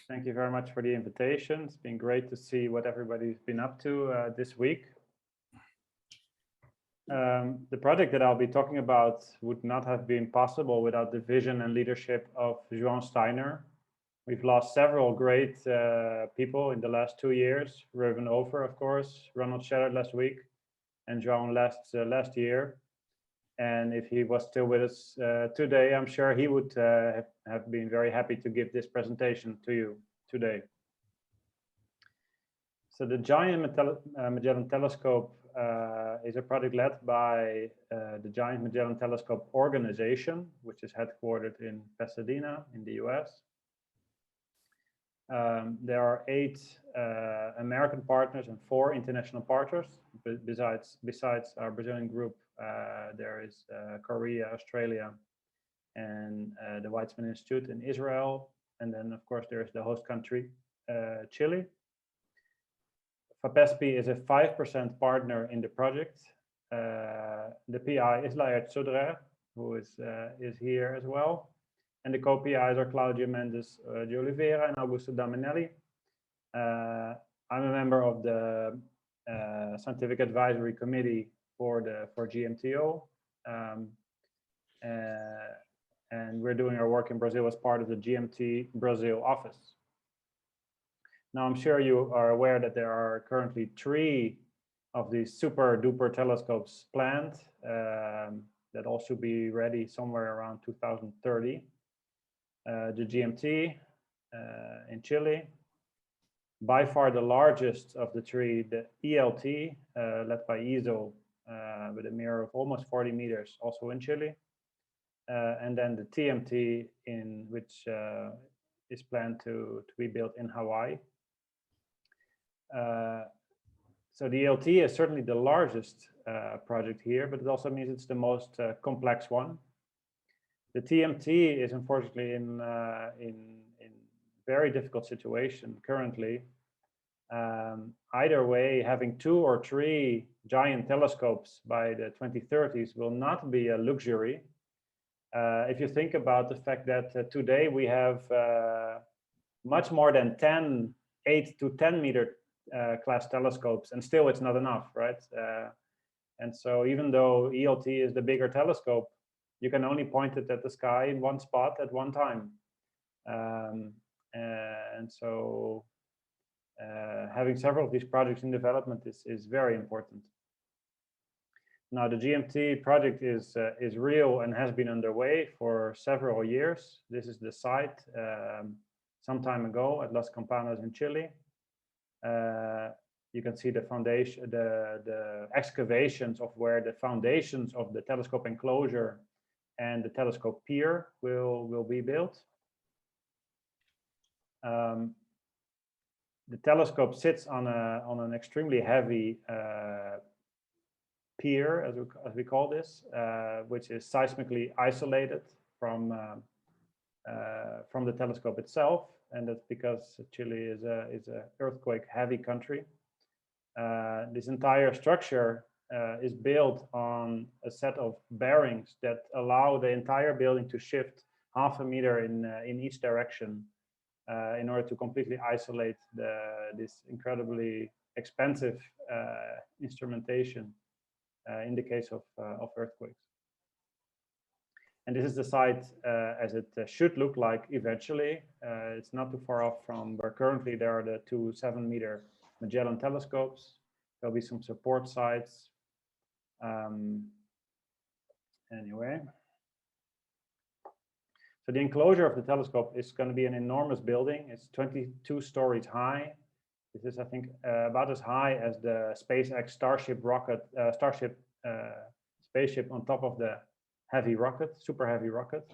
Thank you very much for the invitation. It's been great to see what everybody's been up to this week. The project that I'll be talking about would not have been possible without the vision and leadership of João Steiner. We've lost several great people in the last 2 years. Reuven Over, of course, Ronald Shedder last week, and João last year. And if he was still with us today, I'm sure he would have been very happy to give this presentation to you today. So the Giant Magellan Telescope is a project led by the Giant Magellan Telescope organization, which is headquartered in Pasadena in the US. There are 8 American partners and 4 international partners. Besides our Brazilian group, there is Korea, Australia, and the Weizmann Institute in Israel. And then, of course, there's the host country, Chile. FAPESP is a 5% partner in the project. The PI is Laert Sudrer, who is here as well. And the co-PIs are Claudia Mendes de Oliveira and Augusto Daminelli. I'm a member of the Scientific Advisory Committee for GMTO. And we're doing our work in Brazil as part of the GMT Brazil Office. Now, I'm sure you are aware that there are currently 3 of these super duper telescopes planned that all should be ready somewhere around 2030. The GMT in Chile, by far the largest of the 3, the ELT, led by ESO, with a mirror of almost 40 meters, also in Chile. And then the TMT, which is planned to be built in Hawaii. So the ELT is certainly the largest project here, but it also means it's the most complex one. The TMT is unfortunately in very difficult situation currently. Either way, having 2 or 3 giant telescopes by the 2030s will not be a luxury. If you think about the fact that today we have much more than 8 to 10 meter class telescopes, and still it's not enough, right? And so even though ELT is the bigger telescope, you can only point it at the sky in one spot at one time. And so having several of these projects in development is very important. Now, the GMT project is real and has been underway for several years. This is the site some time ago at Las Campanas in Chile. You can see the foundation, the excavations of where the foundations of the telescope enclosure and the telescope pier will be built. The telescope sits on an extremely heavy pier, as we call this, which is seismically isolated from the telescope itself, and that's because Chile is a earthquake-heavy country. This entire structure is built on a set of bearings that allow the entire building to shift half a meter in each direction in order to completely isolate this incredibly expensive instrumentation in the case of earthquakes. And this is the site as it should look like eventually. It's not too far off from where currently there are the 2 7-meter Magellan telescopes. There'll be some support sites. Anyway, so the enclosure of the telescope is going to be an enormous building. It's 22 stories high. This is, I think, about as high as the SpaceX Starship spaceship on top of the heavy rocket, super heavy rocket.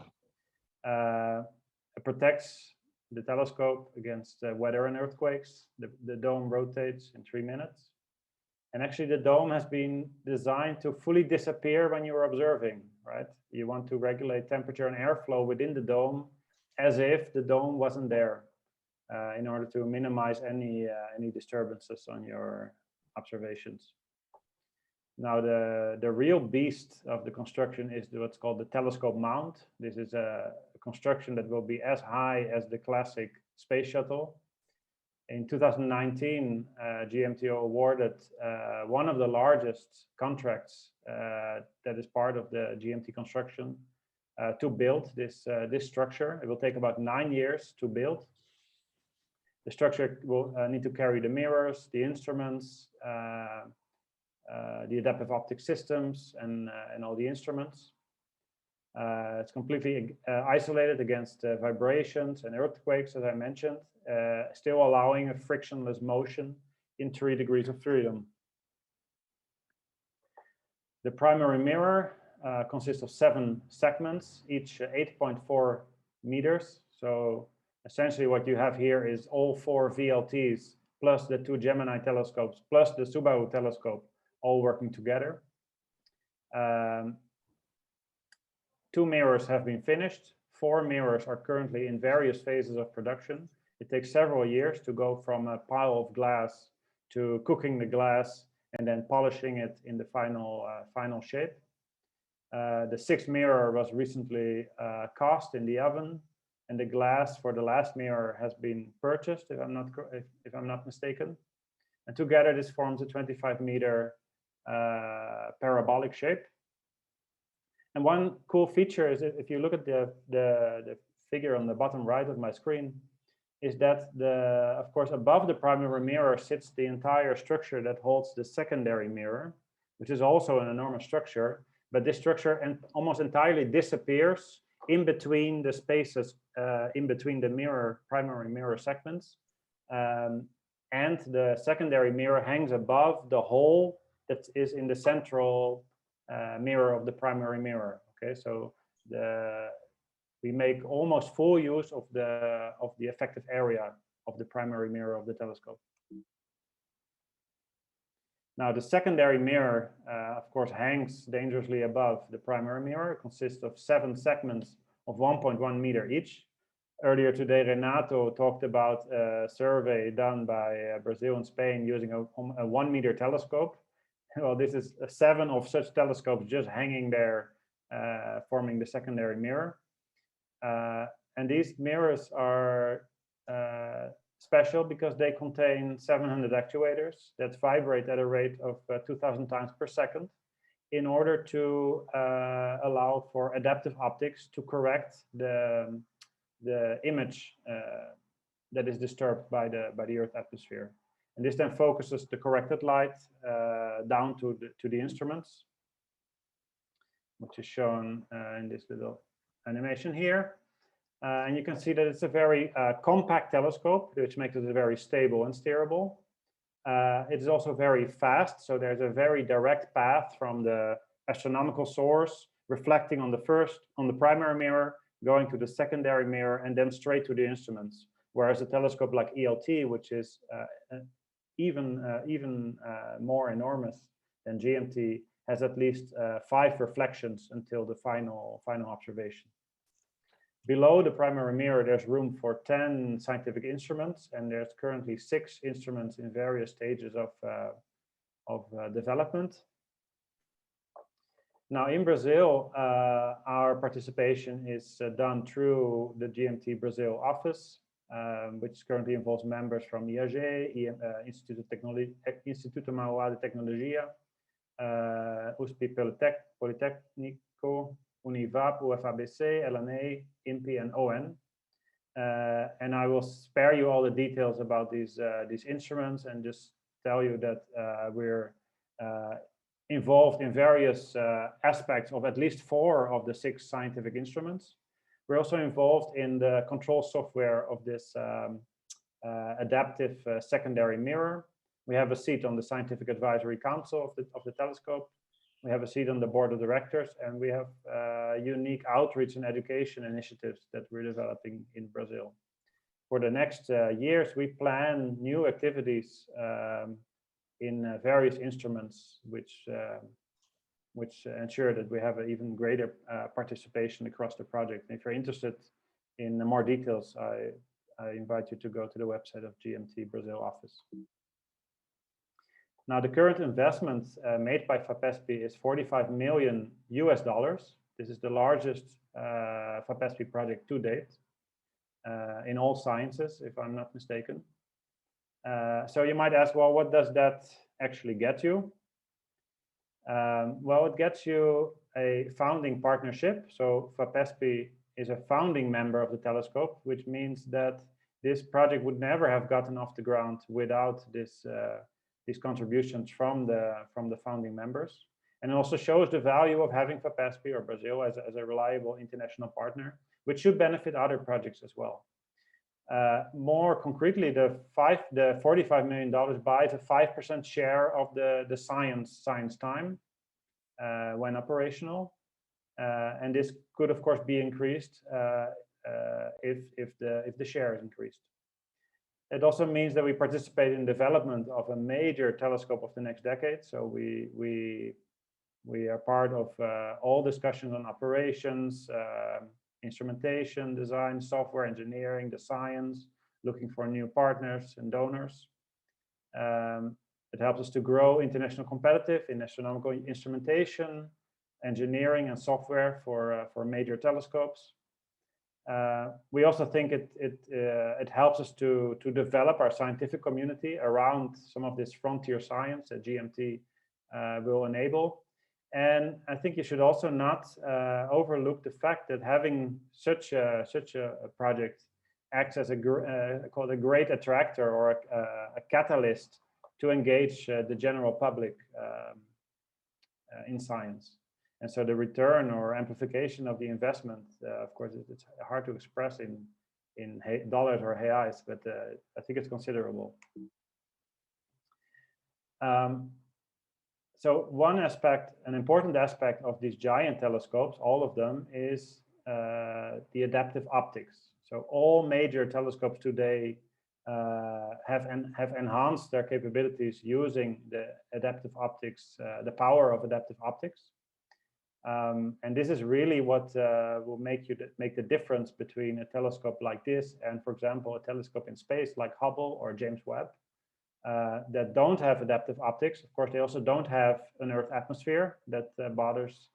It protects the telescope against weather and earthquakes. The dome rotates in 3 minutes. And actually, the dome has been designed to fully disappear when you're observing, right? You want to regulate temperature and airflow within the dome as if the dome wasn't there in order to minimize any disturbances on your observations. Now, the real beast of the construction is what's called the telescope mount. This is a construction that will be as high as the classic space shuttle. In 2019, GMT awarded one of the largest contracts that is part of the GMT construction to build this structure. It will take about 9 years to build. The structure will need to carry the mirrors, the instruments, the adaptive optic systems, and all the instruments. It's completely isolated against vibrations and earthquakes, as I mentioned, still allowing a frictionless motion in 3 degrees of freedom. The primary mirror consists of 7 segments, each 8.4 meters. So essentially what you have here is all 4 VLTs plus the 2 Gemini telescopes plus the Subaru telescope all working together. 2 mirrors have been finished. 4 mirrors are currently in various phases of production. It takes several years to go from a pile of glass to cooking the glass and then polishing it in the final shape. The 6th mirror was recently cast in the oven, and the glass for the last mirror has been purchased, if I'm not mistaken. And together this forms a 25-meter parabolic shape. And one cool feature is, if you look at the figure on the bottom right of my screen, is that of course above the primary mirror sits the entire structure that holds the secondary mirror, which is also an enormous structure. But this structure almost entirely disappears in between the spaces, in between the primary mirror segments, and the secondary mirror hangs above the hole that is in the central mirror of the primary mirror. Okay, so we make almost full use of the effective area of the primary mirror of the telescope. Now, the secondary mirror, of course, hangs dangerously above the primary mirror. It consists of 7 segments of 1.1 meter each. Earlier today, Renato talked about a survey done by Brazil and Spain using a 1 meter telescope. Well, this is 7 of such telescopes just hanging there, forming the secondary mirror. And these mirrors are special because they contain 700 actuators that vibrate at a rate of 2,000 times per second in order to allow for adaptive optics to correct the image that is disturbed by the Earth atmosphere. And this then focuses the corrected light down to the instruments, which is shown in this little animation here. And you can see that it's a very compact telescope, which makes it very stable and steerable. It is also very fast, so there's a very direct path from the astronomical source reflecting on the primary mirror, going to the secondary mirror, and then straight to the instruments. Whereas a telescope like ELT, which is even more enormous than GMT, has at least 5 reflections until the final observation. Below the primary mirror, there's room for 10 scientific instruments, and there's currently 6 instruments in various stages of development. Now, in Brazil, our participation is done through the GMT Brazil Office, which currently involves members from IAG, Instituto Mauá de Tecnologia, USP Politécnico, Univap, UFABC, LNA, INPI, and ON. And I will spare you all the details about these instruments and just tell you that we're involved in various aspects of at least 4 of the 6 scientific instruments. We're also involved in the control software of this adaptive secondary mirror. We have a seat on the Scientific Advisory Council of the telescope. We have a seat on the board of directors, and we have unique outreach and education initiatives that we're developing in Brazil. For the next years, we plan new activities in various instruments, which ensure that we have an even greater participation across the project. And if you're interested in more details, I invite you to go to the website of GMT Brazil Office. Now, the current investment made by FAPESP is $45 million US. This is the largest FAPESP project to date in all sciences, if I'm not mistaken. So you might ask, well, what does that actually get you? Well, it gets you a founding partnership. So FAPESP is a founding member of the telescope, which means that this project would never have gotten off the ground without these contributions from the founding members. And it also shows the value of having FAPESP or Brazil as a reliable international partner, which should benefit other projects as well. More concretely, the $45 million buys a 5% share of the science time when operational, and this could, of course, be increased if the share is increased. It also means that we participate in development of a major telescope of the next decade. So we are part of all discussions on operations, instrumentation, design, software engineering, the science, looking for new partners and donors. It helps us to grow international competitive in astronomical instrumentation, engineering, and software for major telescopes. We also think it helps us to develop our scientific community around some of this frontier science that GMT will enable. And I think you should also not overlook the fact that having such a project acts as called a great attractor or a catalyst to engage the general public in science. And so the return or amplification of the investment, of course, it's hard to express in dollars or reais, but I think it's considerable. So one aspect, an important aspect of these giant telescopes, all of them, is the adaptive optics. So all major telescopes today have enhanced their capabilities using the adaptive optics, the power of adaptive optics. And this is really what will make the difference between a telescope like this and, for example, a telescope in space like Hubble or James Webb that don't have adaptive optics. Of course, they also don't have an Earth atmosphere that bothers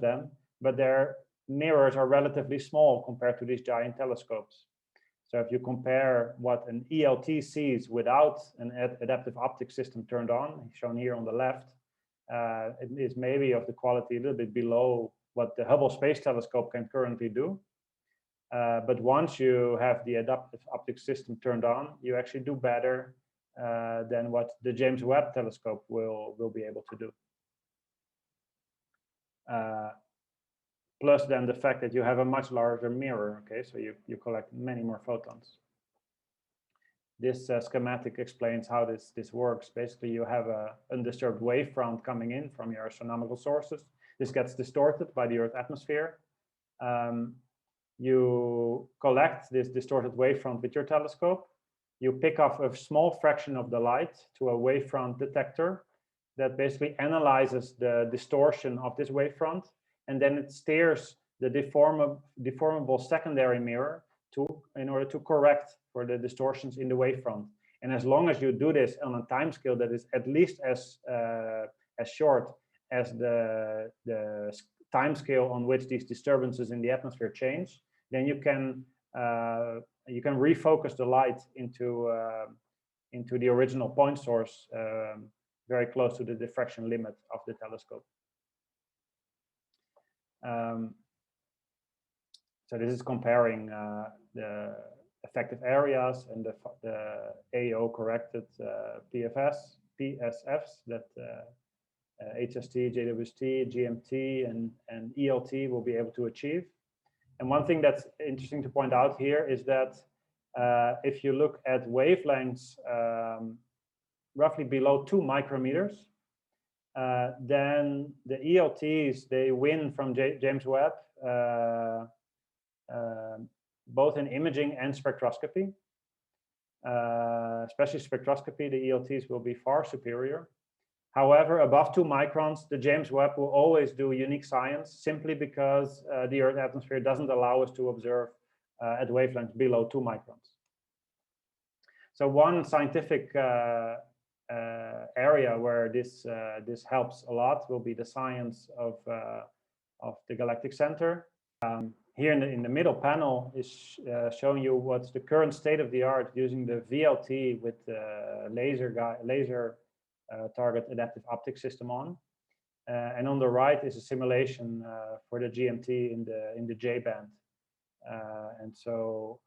them, but their mirrors are relatively small compared to these giant telescopes. So if you compare what an ELT sees without an adaptive optics system turned on, shown here on the left, it is maybe of the quality a little bit below what the Hubble Space Telescope can currently do. But once you have the adaptive optics system turned on, you actually do better than what the James Webb Telescope will be able to do. Plus then the fact that you have a much larger mirror, okay, so you collect many more photons. This schematic explains how this works. Basically, you have an undisturbed wavefront coming in from your astronomical sources. This gets distorted by the Earth atmosphere. You collect this distorted wavefront with your telescope. You pick off a small fraction of the light to a wavefront detector that basically analyzes the distortion of this wavefront, and then it steers the deformable secondary mirror in order to correct for the distortions in the wavefront. And as long as you do this on a time scale that is at least as short as the time scale on which these disturbances in the atmosphere change, then you can refocus the light into the original point source very close to the diffraction limit of the telescope. So this is comparing the effective areas and the AO corrected PSFs that HST, JWST, GMT, and ELT will be able to achieve. And one thing that's interesting to point out here is that if you look at wavelengths roughly below 2 micrometers, then the ELTs, they win from James Webb, both in imaging and spectroscopy. Especially spectroscopy, the ELTs will be far superior. However, above 2 microns, the James Webb will always do unique science simply because the Earth atmosphere doesn't allow us to observe at wavelengths below 2 microns. So one scientific area where this helps a lot will be the science of of the galactic center. Here in the middle panel is showing you what's the current state of the art using the VLT with laser target adaptive optics system on. And on the right is a simulation for the GMT in the J band. And so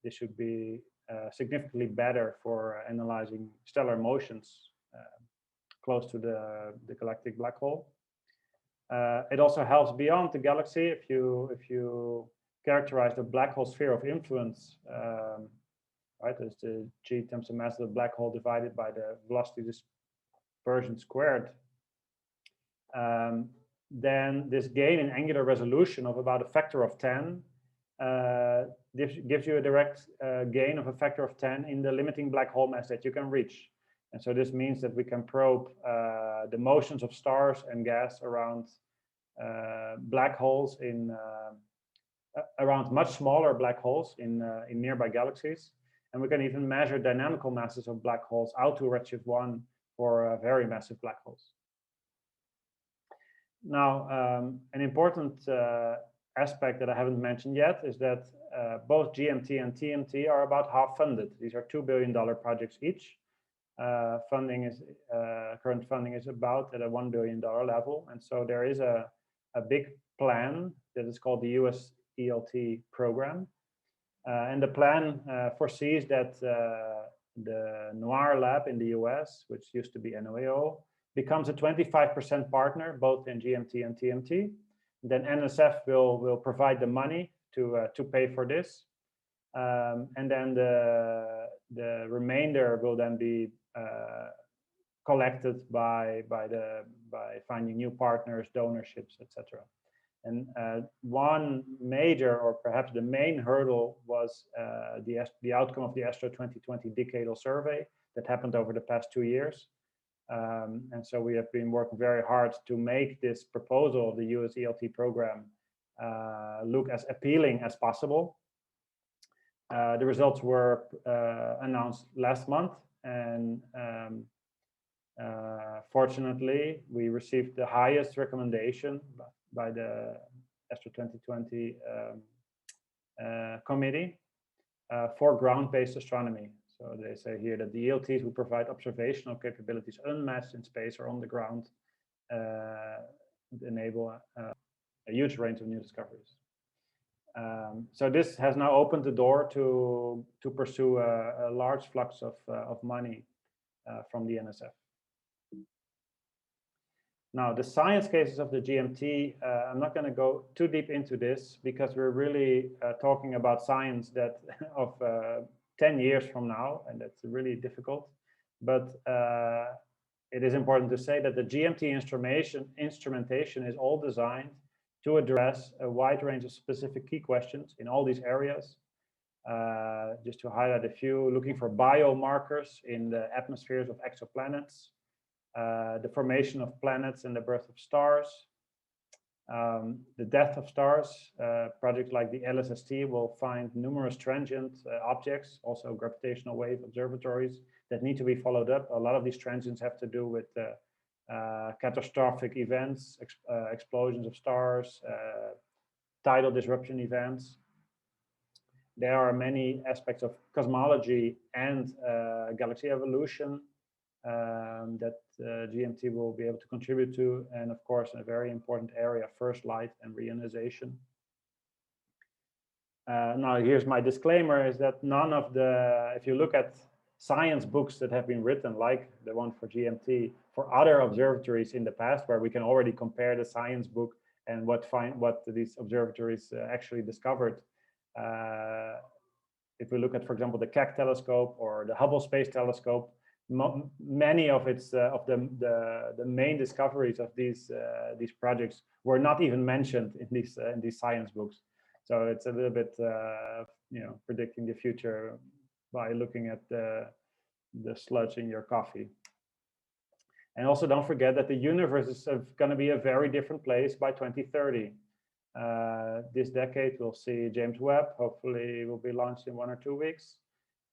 this should be significantly better for analyzing stellar motions close to the galactic black hole. It also helps beyond the galaxy if you characterize the black hole sphere of influence, right? There's the g times the mass of the black hole divided by the velocity dispersion squared. Then this gain in angular resolution of about a factor of 10 gives you a direct gain of a factor of 10 in the limiting black hole mass that you can reach. And so this means that we can probe the motions of stars and gas around black holes around much smaller black holes in nearby galaxies. And we can even measure dynamical masses of black holes out to redshift 1 for very massive black holes. Now, an important aspect that I haven't mentioned yet is that both GMT and TMT are about half funded. These are $2 billion projects each. Current funding is about at a $1 billion level. And so there is a big plan that is called the US ELT program. And the plan foresees that the NOIR lab in the US, which used to be NOAO, becomes a 25% partner, both in GMT and TMT. Then NSF will provide the money to pay for this. And then the remainder will then be collected by finding new partners, donorships, etc. And one major, or perhaps the main hurdle, was the outcome of the Astro 2020 decadal survey that happened over the past 2 years. And so we have been working very hard to make this proposal of the US ELT program look as appealing as possible. The results were announced last month, and fortunately, we received the highest recommendation by the Astro 2020 committee for ground-based astronomy. So they say here that the ELTs will provide observational capabilities unmatched in space or on the ground, enable a huge range of new discoveries. So this has now opened the door to pursue a large flux of money from the NSF. Now, the science cases of the GMT, I'm not going to go too deep into this because we're really talking about science that of 10 years from now, and that's really difficult. But it is important to say that the GMT instrumentation is all designed to address a wide range of specific key questions in all these areas. Just to highlight a few, looking for biomarkers in the atmospheres of exoplanets, the formation of planets and the birth of stars, the death of stars. Projects like the LSST will find numerous transient objects, also gravitational wave observatories that need to be followed up. A lot of these transients have to do with catastrophic events, explosions of stars, tidal disruption events. There are many aspects of cosmology and galaxy evolution that GMT will be able to contribute to, and of course, a very important area, first light and reionization. Now, here's my disclaimer: is that none of the, if you look at science books that have been written, like the one for GMT, for other observatories in the past, where we can already compare the science book and what these observatories actually discovered. If we look at, for example, the Keck telescope or the Hubble Space Telescope, many of its the main discoveries of these projects were not even mentioned in these science books. So it's a little bit predicting the future by looking at the sludge in your coffee. And also don't forget that the universe is going to be a very different place by 2030. This decade we'll see James Webb, hopefully will be launched in 1 or 2 weeks.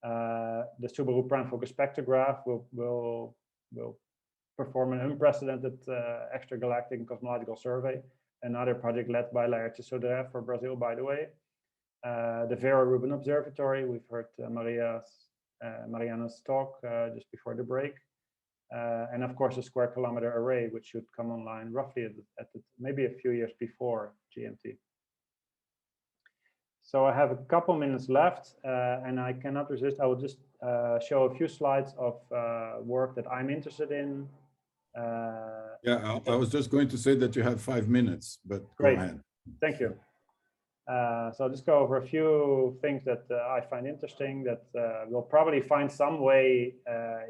The Subaru Prime Focus Spectrograph will perform an unprecedented extragalactic and cosmological survey another project led by Laerte Sodré for Brazil, by the way. The Vera Rubin Observatory, we've heard Mariana's talk just before the break. And of course, the Square Kilometer Array, which should come online roughly maybe a few years before GMT. So I have a couple minutes left, and I cannot resist. I will just show a few slides of work that I'm interested in. Yeah, I was just going to say that you have 5 minutes, but go ahead. Thank you. So I'll just go over a few things that I find interesting that will probably find some way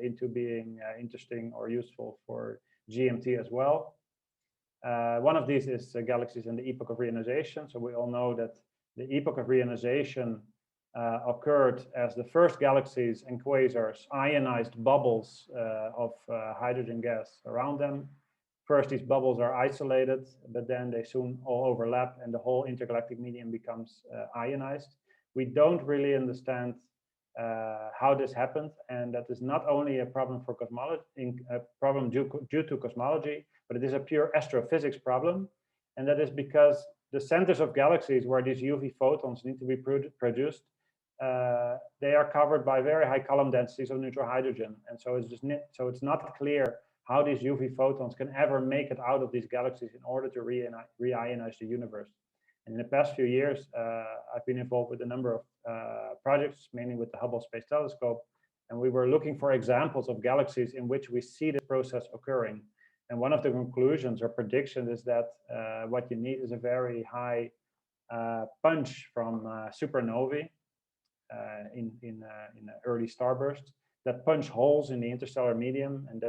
into being interesting or useful for GMT as well. One of these is galaxies in the epoch of reionization. So we all know that the epoch of reionization occurred as the first galaxies and quasars ionized bubbles of hydrogen gas around them. First, these bubbles are isolated, but then they soon all overlap and the whole intergalactic medium becomes ionized. We don't really understand how this happened, and that is not only a problem for cosmology, a problem due to cosmology, but it is a pure astrophysics problem. And that is because the centers of galaxies where these UV photons need to be produced, they are covered by very high column densities of neutral hydrogen. And so it's not clear how these UV photons can ever make it out of these galaxies in order to re-ionize the universe. And in the past few years, I've been involved with a number of projects, mainly with the Hubble Space Telescope, and we were looking for examples of galaxies in which we see this process occurring. And one of the conclusions or predictions is that what you need is a very high punch from supernovae in early starbursts that punch holes in the interstellar medium, and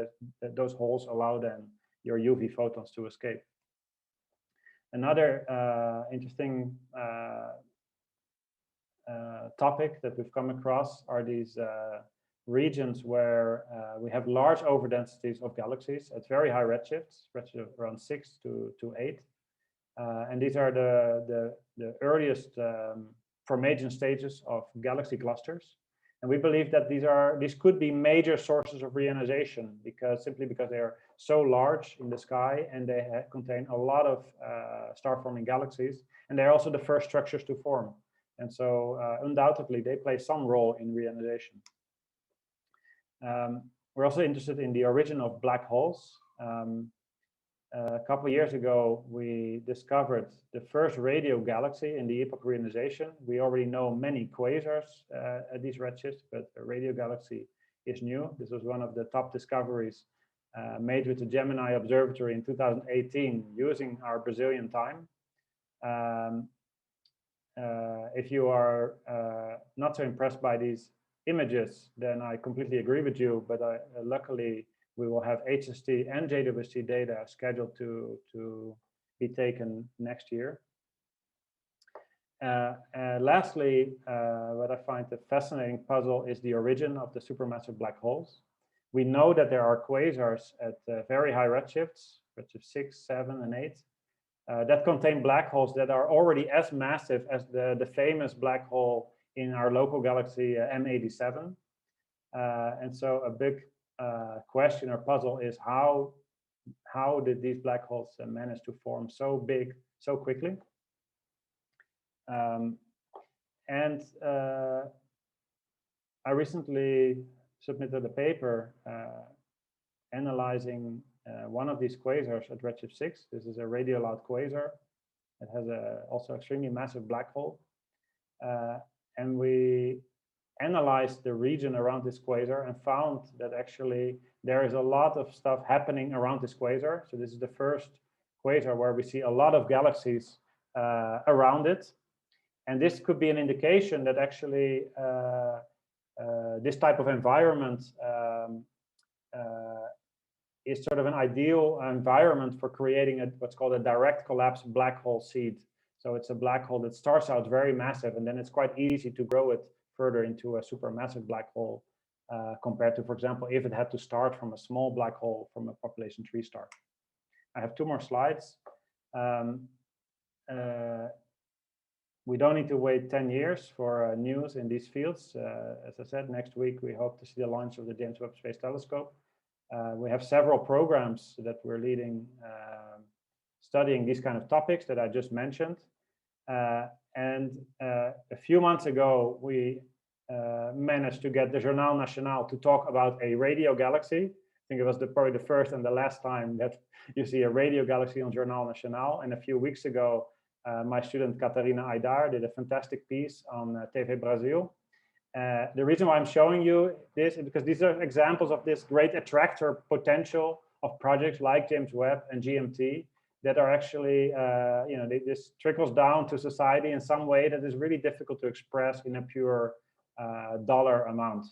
those holes allow then your UV photons to escape. Another interesting topic that we've come across are these regions where we have large overdensities of galaxies at very high redshifts, redshift around 6 to 8. And these are the earliest formation stages of galaxy clusters. And we believe that these could be major sources of reionization simply because they are so large in the sky and they contain a lot of star-forming galaxies, and they're also the first structures to form. And so undoubtedly they play some role in reionization. We're also interested in the origin of black holes. A couple of years ago, we discovered the first radio galaxy in the epoch of reionization. We already know many quasars at these redshifts, but a radio galaxy is new. This was one of the top discoveries made with the Gemini Observatory in 2018 using our Brazilian time. If you are not so impressed by these images, then I completely agree with you, but luckily we will have HST and JWST data scheduled to be taken next year. Lastly, what I find a fascinating puzzle is the origin of the supermassive black holes. We know that there are quasars at very high redshifts, redshift 6, 7, and 8, that contain black holes that are already as massive as the famous black hole in our local galaxy M87. And so a big question or puzzle is how did these black holes manage to form so big so quickly? I recently submitted a paper analyzing one of these quasars at redshift 6. This is a radio-loud quasar. It has also extremely massive black hole. And we analyzed the region around this quasar and found that actually there is a lot of stuff happening around this quasar. So this is the first quasar where we see a lot of galaxies around it. And this could be an indication that actually this type of environment is sort of an ideal environment for creating what's called a direct collapse black hole seed. So it's a black hole that starts out very massive, and then it's quite easy to grow it further into a supermassive black hole compared to, for example, if it had to start from a small black hole from a population 3 star. I have 2 more slides. We don't need to wait 10 years for news in these fields. As I said, next week we hope to see the launch of the James Webb Space Telescope. We have several programs that we're leading studying these kind of topics that I just mentioned. And a few months ago, we managed to get the Journal National to talk about a radio galaxy. I think it was probably the first and the last time that you see a radio galaxy on Journal National. And a few weeks ago, my student Catarina Aidar did a fantastic piece on TV Brazil. The reason why I'm showing you this is because these are examples of this great attractor potential of projects like James Webb and GMT that are actually, this trickles down to society in some way that is really difficult to express in a pure dollar amount.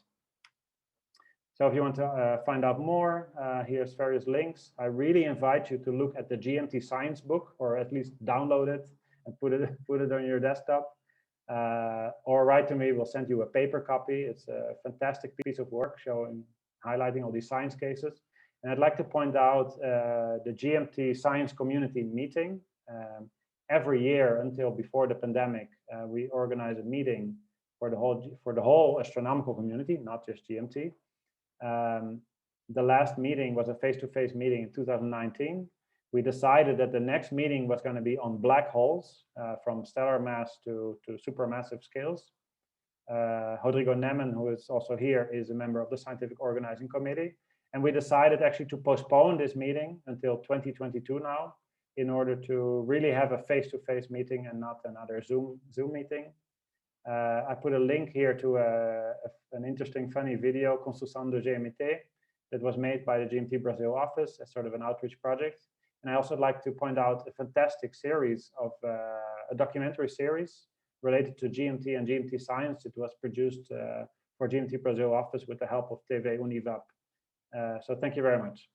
So if you want to find out more, here's various links. I really invite you to look at the GMT science book, or at least download it and put it on your desktop. Or write to me, we'll send you a paper copy. It's a fantastic piece of work highlighting all these science cases. And I'd like to point out the GMT science community meeting. Every year until before the pandemic, we organize a meeting for the whole astronomical community, not just GMT. The last meeting was a face-to-face meeting in 2019. We decided that the next meeting was going to be on black holes, from stellar mass to supermassive scales. Rodrigo Nemen, who is also here, is a member of the scientific organizing committee. And we decided actually to postpone this meeting until 2022 now, in order to really have a face-to-face meeting and not another Zoom meeting. I put a link here to an interesting, funny video, Construção do GMT, that was made by the GMT Brazil Office as sort of an outreach project. And I also like to point out a fantastic series of a documentary series related to GMT and GMT science. It was produced for GMT Brazil Office with the help of TV Univap. So thank you very much.